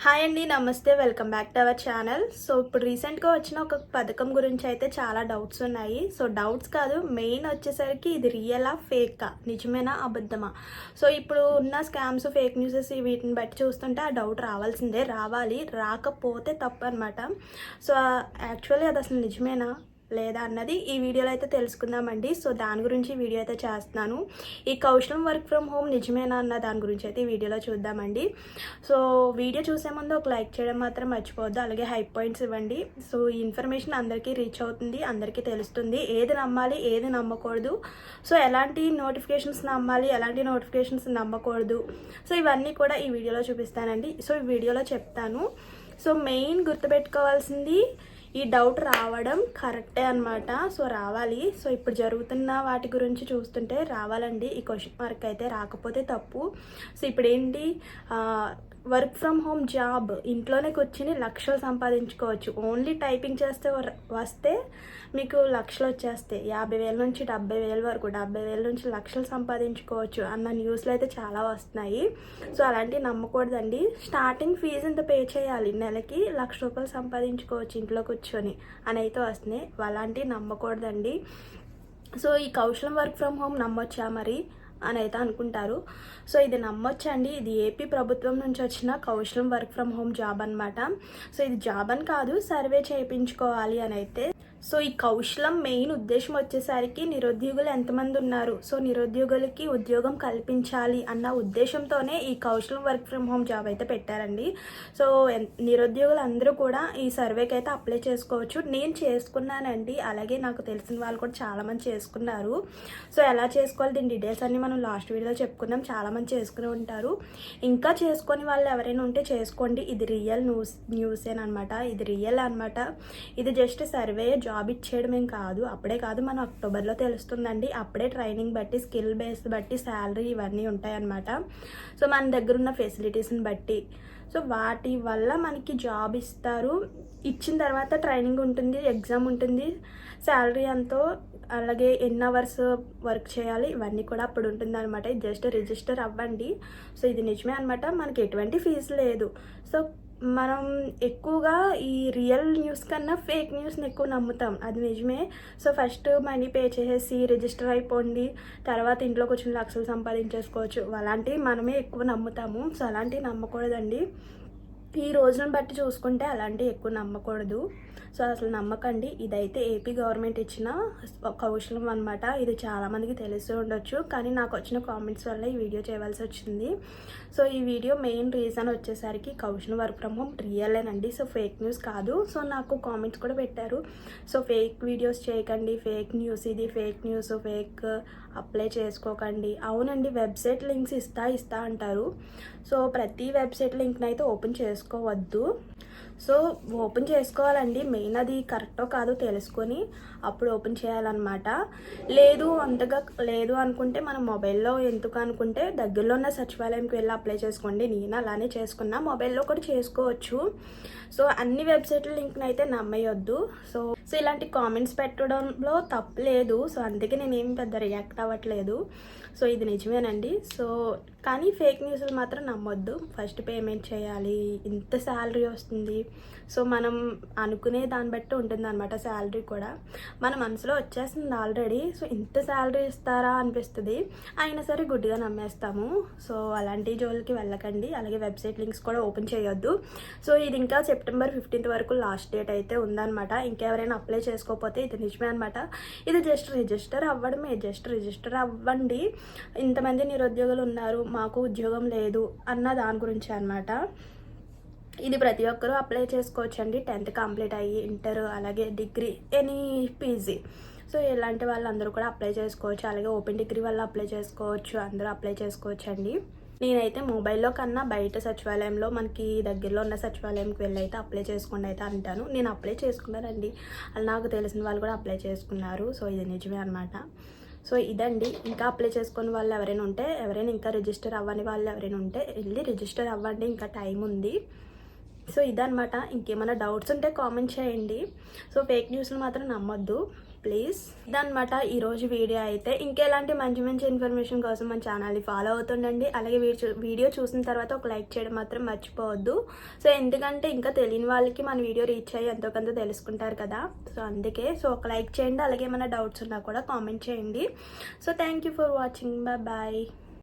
Hi అండి, నమస్తే. Welcome back to our channel. So ఇప్పుడు రీసెంట్గా వచ్చిన ఒక పథకం గురించి అయితే చాలా డౌట్స్ ఉన్నాయి. సో డౌట్స్ కాదు, మెయిన్ వచ్చేసరికి ఇది రియలా ఫేకా, నిజమేనా అబద్ధమా? సో ఇప్పుడు ఉన్న స్కామ్స్, ఫేక్ న్యూసెస్ వీటిని బట్టి చూస్తుంటే ఆ డౌట్ రావాల్సిందే, రావాలి. రాకపోతే తప్పు అనమాట. సో యాక్చువల్లీ అది అసలు నిజమేనా లేదా అన్నది ఈ వీడియోలో అయితే తెలుసుకుందామండి. సో దాని గురించి వీడియో అయితే చేస్తున్నాను. ఈ కౌశలం వర్క్ ఫ్రమ్ హోమ్ నిజమేనా అన్న దాని గురించి అయితే ఈ వీడియోలో చూద్దామండి. సో వీడియో చూసే ముందు ఒక లైక్ చేయడం మాత్రం మర్చిపోవద్దు, అలాగే హై పాయింట్స్ ఇవ్వండి. సో ఈ ఇన్ఫర్మేషన్ అందరికీ రీచ్ అవుతుంది, అందరికీ తెలుస్తుంది ఏది నమ్మాలి, ఏది నమ్మకూడదు, సో ఎలాంటి నోటిఫికేషన్స్ నమ్మాలి, ఎలాంటి నోటిఫికేషన్స్ నమ్మకూడదు, సో ఇవన్నీ కూడా ఈ వీడియోలో చూపిస్తానండి. సో ఈ వీడియోలో చెప్తాను. సో మెయిన్ గుర్తుపెట్టుకోవాల్సింది, ఈ డౌట్ రావడం కరెక్టే అనమాట. సో రావాలి. సో ఇప్పుడు జరుగుతున్న వాటి గురించి చూస్తుంటే రావాలండి. ఈ క్వశ్చన్ మార్క్ అయితే రాకపోతే తప్పు. సో ఇప్పుడు ఏంటి, వర్క్ ఫ్రమ్ హోమ్ జాబ్, ఇంట్లోనే కూర్చుని లక్షలు సంపాదించుకోవచ్చు. ఓన్లీ టైపింగ్ చేస్తే వస్తే మీకు లక్షలు వచ్చేస్తాయి. 50,000 నుంచి 70,000 వరకు, 70,000 నుంచి లక్షలు సంపాదించుకోవచ్చు అన్న న్యూస్లు అయితే చాలా వస్తున్నాయి. సో అలాంటివి నమ్మకూడదండి. స్టార్టింగ్ ఫీజు ఇంత పే చేయాలి, నెలకి ₹1,00,000 సంపాదించుకోవచ్చు ఇంట్లో కూర్చొని అని అయితే వస్తున్నాయి. అలాంటివి నమ్మకూడదండి. సో ఈ కౌశలం వర్క్ ఫ్రమ్ హోమ్ నమ్మొచ్చా మరి అని అయితే అనుకుంటారు. సో ఇది నమ్మొచ్చండి. ఇది ఏపీ ప్రభుత్వం నుంచి వచ్చిన కౌశలం వర్క్ ఫ్రమ్ హోమ్ జాబ్ అనమాట. సో ఇది జాబ్ అని కాదు, సర్వే చేయించుకోవాలి అని అయితే. సో ఈ కౌశలం మెయిన్ ఉద్దేశం వచ్చేసరికి నిరుద్యోగులు ఎంతమంది ఉన్నారు, సో నిరుద్యోగులకి ఉద్యోగం కల్పించాలి అన్న ఉద్దేశంతోనే ఈ కౌశలం వర్క్ ఫ్రమ్ హోమ్ జాబ్ అయితే పెట్టారండి. సో నిరుద్యోగులు అందరూ కూడా ఈ సర్వేకి అయితే అప్లై చేసుకోవచ్చు. నేను చేసుకున్నానండి, అలాగే నాకు తెలిసిన వాళ్ళు కూడా చాలామంది చేసుకున్నారు. సో ఎలా చేసుకోవాలి, దీని డీటెయిల్స్ అన్ని మనం లాస్ట్ వీడియోలో చెప్పుకున్నాం. చాలామంది చేసుకుని ఉంటారు. ఇంకా చేసుకొని వాళ్ళు ఎవరైనా ఉంటే చేసుకోండి. ఇది రియల్ న్యూసేనమాట, ఇది రియల్ అనమాట. ఇది జస్ట్ సర్వే, జాబ్ ఇచ్చేయడం ఏం కాదు. అప్పుడే కాదు, మన అక్టోబర్లో తెలుస్తుందండి. అప్పుడే ట్రైనింగ్ బట్టి, స్కిల్ బేస్ బట్టి శాలరీ ఇవన్నీ ఉంటాయన్నమాట. సో మన దగ్గర ఉన్న ఫెసిలిటీస్ని బట్టి, సో వాటి వల్ల మనకి జాబ్ ఇస్తారు. ఇచ్చిన తర్వాత ట్రైనింగ్ ఉంటుంది, ఎగ్జామ్ ఉంటుంది, శాలరీ ఎంతో, అలాగే ఎన్ని అవర్స్ వర్క్ చేయాలి, ఇవన్నీ కూడా అప్పుడు ఉంటుంది అనమాట. జస్ట్ రిజిస్టర్ అవ్వండి. సో ఇది నిజమే అనమాట, మనకి ఎటువంటి ఫీజు లేదు. సో మనం ఎక్కువగా ఈ రియల్ న్యూస్ కన్నా ఫేక్ న్యూస్ని ఎక్కువ నమ్ముతాం, అది నిజమే. సో ఫస్ట్ మనీ పే చేసేసి రిజిస్టర్ అయిపోండి, తర్వాత ఇంట్లో కూర్చొని లక్షలు సంపాదించేసుకోవచ్చు, అలాంటివి మనమే ఎక్కువ నమ్ముతాము. సో అలాంటివి నమ్మకూడదండి. ఈ రోజులను బట్టి చూసుకుంటే అలాంటివి ఎక్కువ నమ్మకూడదు. సో అసలు నమ్మకండి. ఇదైతే ఏపీ గవర్నమెంట్ ఇచ్చిన కౌశలం అనమాట. ఇది చాలామందికి తెలిసి ఉండొచ్చు, కానీ నాకు వచ్చిన కామెంట్స్ వల్ల ఈ వీడియో చేయవలసి వచ్చింది. సో ఈ వీడియో మెయిన్ రీజన్ వచ్చేసరికి కౌశలం వర్క్ ఫ్రమ్ హోమ్ రియలేనండి. సో ఫేక్ న్యూస్ కాదు. సో నాకు కామెంట్స్ కూడా పెట్టారు, సో ఫేక్ వీడియోస్ చేయకండి, ఫేక్ న్యూస్, ఇది ఫేక్ న్యూస్, ఫేక్ అప్లై చేసుకోకండి. అవునండి, వెబ్సైట్ లింక్స్ ఇస్తా అంటారు. సో ప్రతి వెబ్సైట్ లింక్ని అయితే ఓపెన్ చేసుకోవద్దు. సో ఓపెన్ చేసుకోవాలండి, మెయిన్ అది కరెక్టో కాదో తెలుసుకొని అప్పుడు ఓపెన్ చేయాలన్నమాట. అంతగా లేదు అనుకుంటే మనం మొబైల్లో ఎందుకు అనుకుంటే దగ్గరలో ఉన్న సచివాలయంకి వెళ్ళి అప్లై చేసుకోండి. నేను అలానే చేసుకున్నా, మొబైల్లో కూడా చేసుకోవచ్చు. సో అన్ని వెబ్సైట్ల లింక్ని అయితే నమ్మేయొద్దు. సో ఇలాంటి కామెంట్స్ పెట్టడంలో తప్పలేదు. సో అందుకే నేనేం పెద్ద రియాక్ట్ అవ్వట్లేదు. సో ఇది నిజమేనండి. సో కానీ ఫేక్ న్యూస్లు మాత్రం నమ్మొద్దు. ఫస్ట్ పేమెంట్ చేయాలి, ఇంత శాలరీ వస్తుంది, సో మనం అనుకునే దాన్ని బట్టి ఉంటుంది అనమాట. శాలరీ కూడా మన మనసులో వచ్చేస్తుంది ఆల్రెడీ. సో ఇంత శాలరీ ఇస్తారా అనిపిస్తుంది, అయినా సరే గుడ్డిగా నమ్మేస్తాము. సో అలాంటి జోలికి వెళ్ళకండి. అలాగే వెబ్సైట్ లింక్స్ కూడా ఓపెన్ చేయొద్దు. సో ఇది ఇంకా సెప్టెంబర్ 15th వరకు లాస్ట్ డేట్ అయితే ఉందన్నమాట. ఇంకెవరైనా అప్లై చేసుకోకపోతే ఇది నిజమే అనమాట. ఇది జస్ట్ రిజిస్టర్ అవ్వడమే, జస్ట్ రిజిస్టర్ అవ్వండి. ఇంతమంది నిరుద్యోగులు ఉన్నారు, మాకు ఉద్యోగం లేదు అన్న దాని గురించి అనమాట. ఇది ప్రతి ఒక్కరూ అప్లై చేసుకోవచ్చు అండి. 10th కంప్లీట్ అయ్యి, ఇంటర్, అలాగే డిగ్రీ, ఎనీ పీజీ, సో ఇలాంటి వాళ్ళందరూ కూడా అప్లై చేసుకోవచ్చు. అలాగే ఓపెన్ డిగ్రీ వాళ్ళు అప్లై చేసుకోవచ్చు, అందరూ అప్లై చేసుకోవచ్చు అండి. నేనైతే మొబైల్లో కన్నా బయట సచివాలయంలో, మనకి దగ్గరలో ఉన్న సచివాలయంకి వెళ్ళి అయితే అప్లై చేసుకోండి అయితే అంటాను. నేను అప్లై చేసుకున్నానండి, అలా నాకు తెలిసిన వాళ్ళు కూడా అప్లై చేసుకున్నారు. సో ఇది నిజమే అనమాట. సో ఇదండి. ఇంకా అప్లై చేసుకుని వాళ్ళు ఎవరైనా ఇంకా రిజిస్టర్ అవ్వని వాళ్ళు ఎవరైనా ఉంటే వెళ్ళి రిజిస్టర్ అవ్వండి, ఇంకా టైం ఉంది. సో ఇదనమాట. ఇంకేమైనా డౌట్స్ ఉంటే కామెంట్ చేయండి. సో ఫేక్ న్యూస్లు మాత్రం నమ్మొద్దు. ప్లీజ్. ఇదన్నమాట ఈరోజు వీడియో అయితే. ఇంకెలాంటి మంచి మంచి ఇన్ఫర్మేషన్ కోసం మన ఛానల్ని ఫాలో అవుతుండండి. అలాగే వీడియో చూసిన తర్వాత ఒక లైక్ చేయడం మాత్రం మర్చిపోవద్దు. సో ఎందుకంటే ఇంకా తెలియని వాళ్ళకి మన వీడియో రీచ్ అయ్యి ఎంతో కొంత తెలుసుకుంటారు కదా, సో అందుకే. సో ఒక లైక్ చేయండి, అలాగే ఏమైనా డౌట్స్ ఉన్నా కూడా కామెంట్ చేయండి. So thank you for watching. Bye.